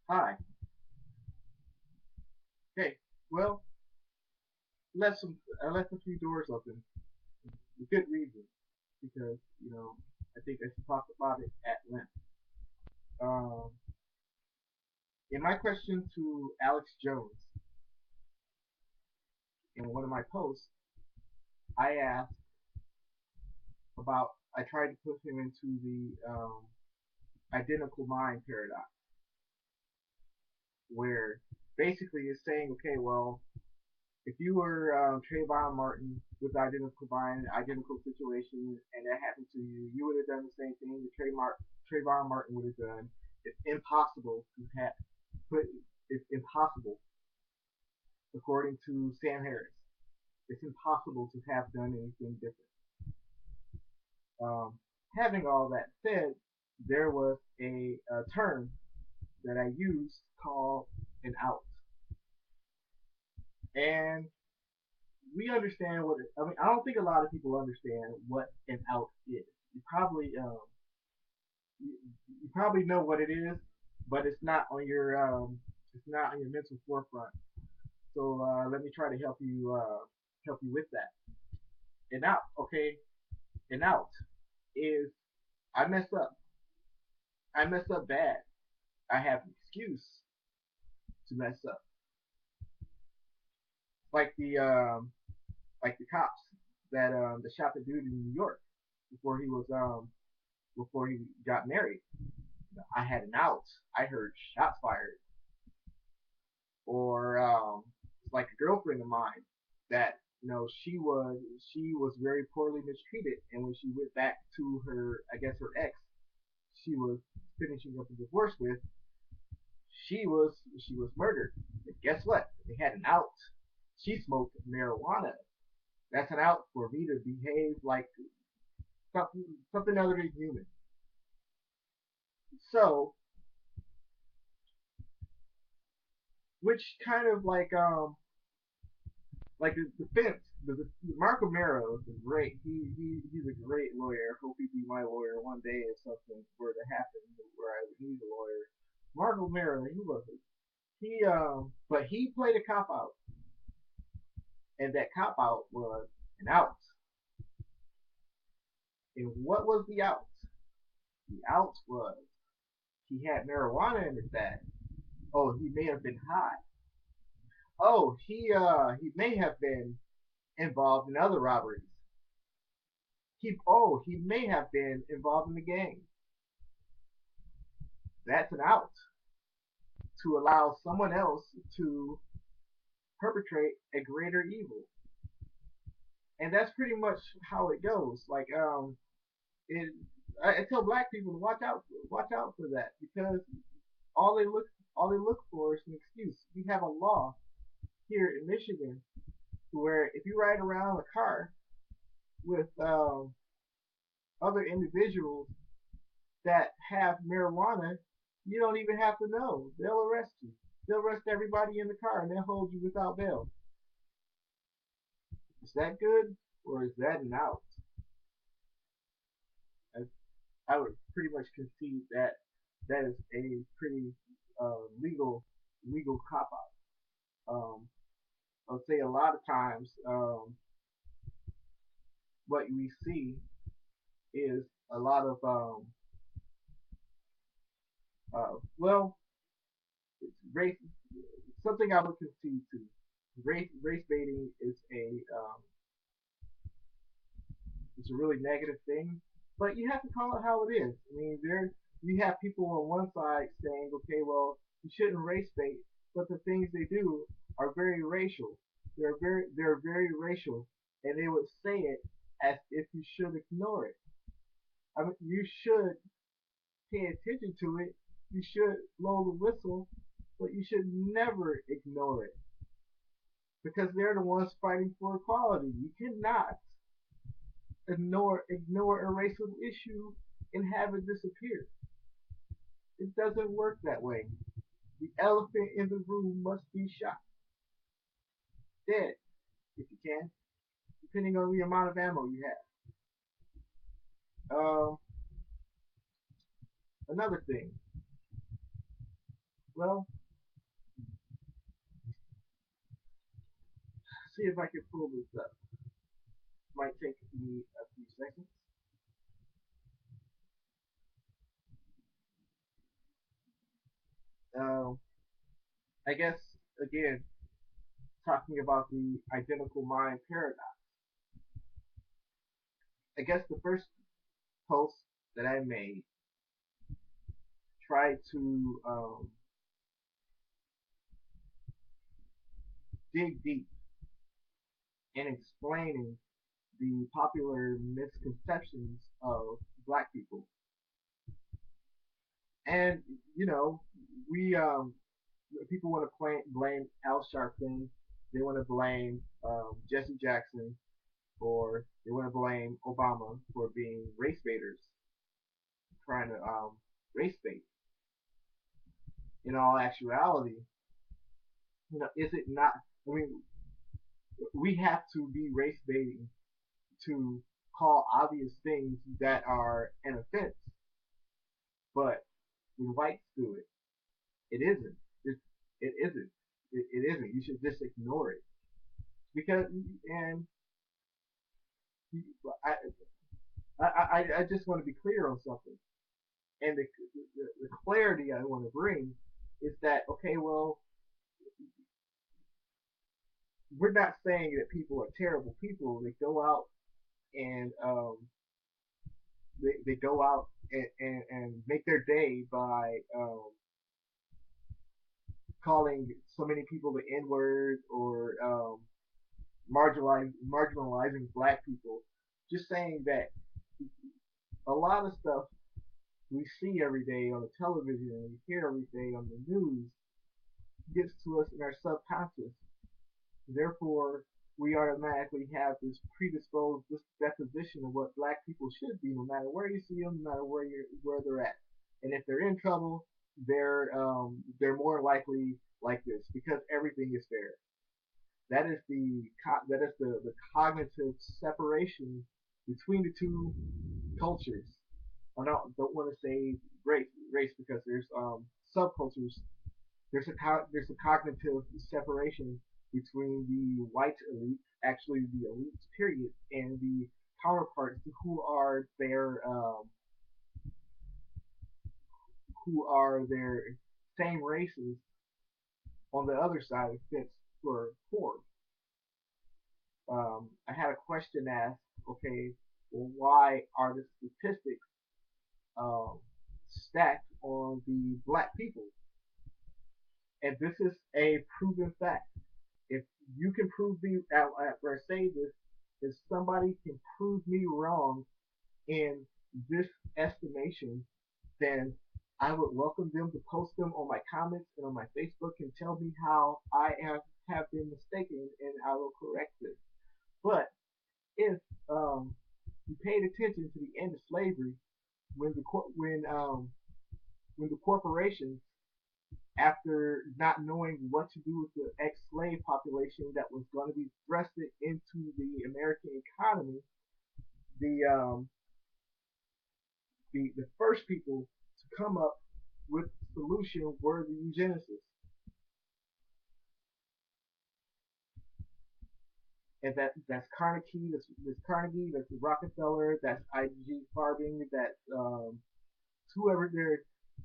Hi. Okay. Well, left some. I left a few doors open for good reason because I think I should talk about it at length. Um, in my question to Alex Jones in one of my posts, I asked about. I tried to put him into the identical mind paradox, where basically it's saying, okay, well, if you were Trayvon Martin with identical mind, identical situation, and that happened to you, you would have done the same thing that Trayvon Martin would have done. It's impossible to have put. It's impossible, according to Sam Harris. It's impossible to have done anything different. Um, Having all that said, there was a term that I used called an out, and we understand what it, I mean. I don't think a lot of people understand what an out is. You probably you, you probably know what it is, but it's not on your mental forefront. So let me try to help you with that. An out, okay? An out is I mess up. I mess up bad. I have an excuse to mess up. Like the cops that shot the dude in New York before he was before he got married. I had an out. I heard shots fired. Or like a girlfriend of mine that she was very poorly mistreated, and when she went back to her, I guess her ex, she was finishing up a divorce with, she was murdered. But guess what? They had an out. She smoked marijuana. That's an out for me to behave like something other than human. So, which kind of like the defense, Marco Mero is great. He's a great lawyer. Hope he be my lawyer one day if something were to happen where I would need a lawyer. Marco Mero, he wasn't. But he played a cop out, and that cop out was an out. And what was the out? The out was he had marijuana in his bag. Oh, he may have been high. Oh, he may have been involved in other robberies. He may have been involved in the gang. That's an out to allow someone else to perpetrate a greater evil. And that's pretty much how it goes. It, I tell black people to watch out for that because all they look, all they look for is an excuse. We have a law here in Michigan where if you ride around a car with other individuals that have marijuana, you don't even have to know. They'll arrest you. They'll arrest everybody in the car and they'll hold you without bail. Is that good or is that an out? I, I would pretty much concede that that is a pretty legal cop out. I would say a lot of times what we see is a lot of well, it's race. Something I would concede to. Race baiting is it's a really negative thing, but you have to call it how it is. I mean, there you have people on one side saying, okay, well, you shouldn't race bait, but the things they do are very racial. They're very racial, and they would say it as if you should ignore it. I mean, you should pay attention to it. You should blow the whistle, but you should never ignore it because they're the ones fighting for equality. You cannot ignore a racial issue and have it disappear. It doesn't work that way. The elephant in the room must be shot dead if you can, depending on the amount of ammo you have. Another thing, Well, see if I can pull this up. Might take me a few seconds. Um, I guess again, talking about the identical mind paradox. I guess the first post that I made tried to dig deep in explaining the popular misconceptions of black people. And you know, we people want to blame Al Sharpton, they want to blame Jesse Jackson, or they want to blame Obama for being race baiters, trying to race bait. In all actuality, is it not? I mean, we have to be race baiting to call obvious things that are an offense, but when whites do it, it isn't. It, it isn't. It isn't. You should just ignore it because and I I just want to be clear on something, and the clarity I want to bring is that okay, well, we're not saying that people are terrible people. They go out and they go out and make their day by calling so many people the N word or marginalizing black people. Just saying that a lot of stuff we see every day on the television and we hear every day on the news gets to us in our subconscious. Therefore, we automatically have this predisposed this deposition of what black people should be, no matter where you see them, no matter where they're at. And if they're in trouble, they're more likely like this because everything is fair. That is the cognitive separation between the two cultures. I don't want to say race because there's subcultures. There's a cognitive separation between the white elite, actually the elites period, and the counterparts who are their same races on the other side of the fence who are poor. I had a question asked, okay, well, why are the statistics um, stacked on the black people? And this is a proven fact. If you can prove me, after I say this, if somebody can prove me wrong in this estimation, then I would welcome them to post them on my comments and on my Facebook and tell me how have been mistaken, and I will correct it. But if you paid attention to the end of slavery, when the when the corporations, after not knowing what to do with the ex-slave population that was going to be thrusted into the American economy, the the first people to come up with the solution were the eugenicists, and that's Carnegie, that's Carnegie, that's Rockefeller, that's I.G. Farben, that's whoever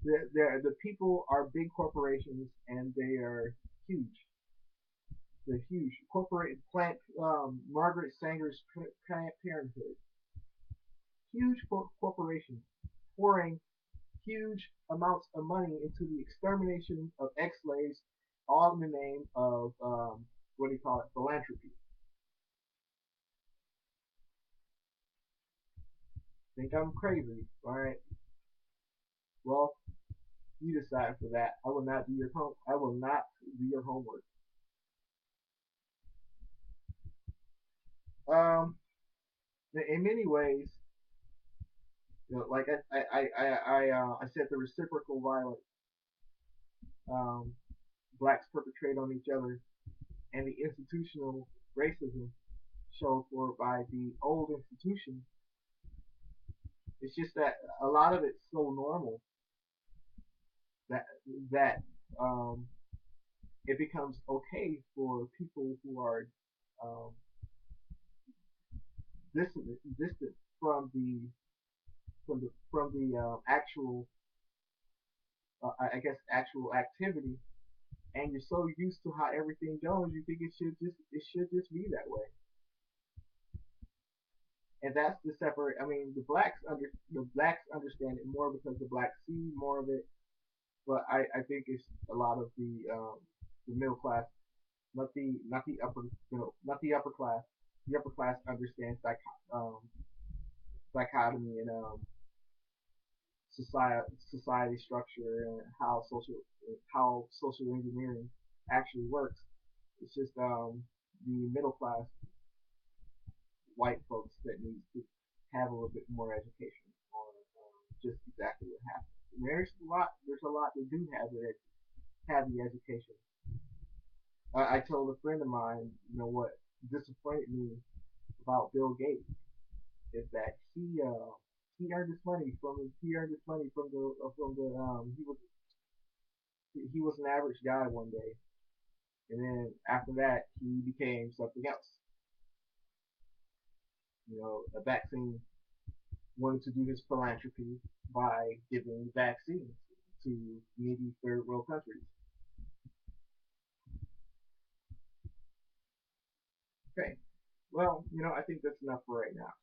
the people are big corporations and they are huge. They're huge. Corporate plant Margaret Sanger's Planned Parenthood, huge corporations pouring huge amounts of money into the extermination of ex-slaves, all in the name of what do you call it, philanthropy. Think I'm crazy, all right? Well, you decide for that. I will not do your home. I will not do your homework. Um, in many ways, like I said, the reciprocal violence um, blacks perpetrate on each other, and the institutional racism shown for by the old institution. It's just that a lot of it's so normal that that it becomes okay for people who are um, distant from the actual I guess actual activity, and you're so used to how everything goes, you think it should just be that way. And that's the separate. I mean, the blacks understand it more because the blacks see more of it. But I think it's a lot of the middle class, not the upper not the upper class. The upper class understands um, dichotomy and society structure and how social engineering actually works. It's just the middle class white folks that need to have a little bit more education on just exactly what happened. There's a lot that do have the education. I told a friend of mine, what disappointed me about Bill Gates is that he earned his money from he was an average guy one day, and then after that he became something else. A vaccine wanted to do his philanthropy by giving vaccines to needy third world countries. Okay, well, I think that's enough for right now.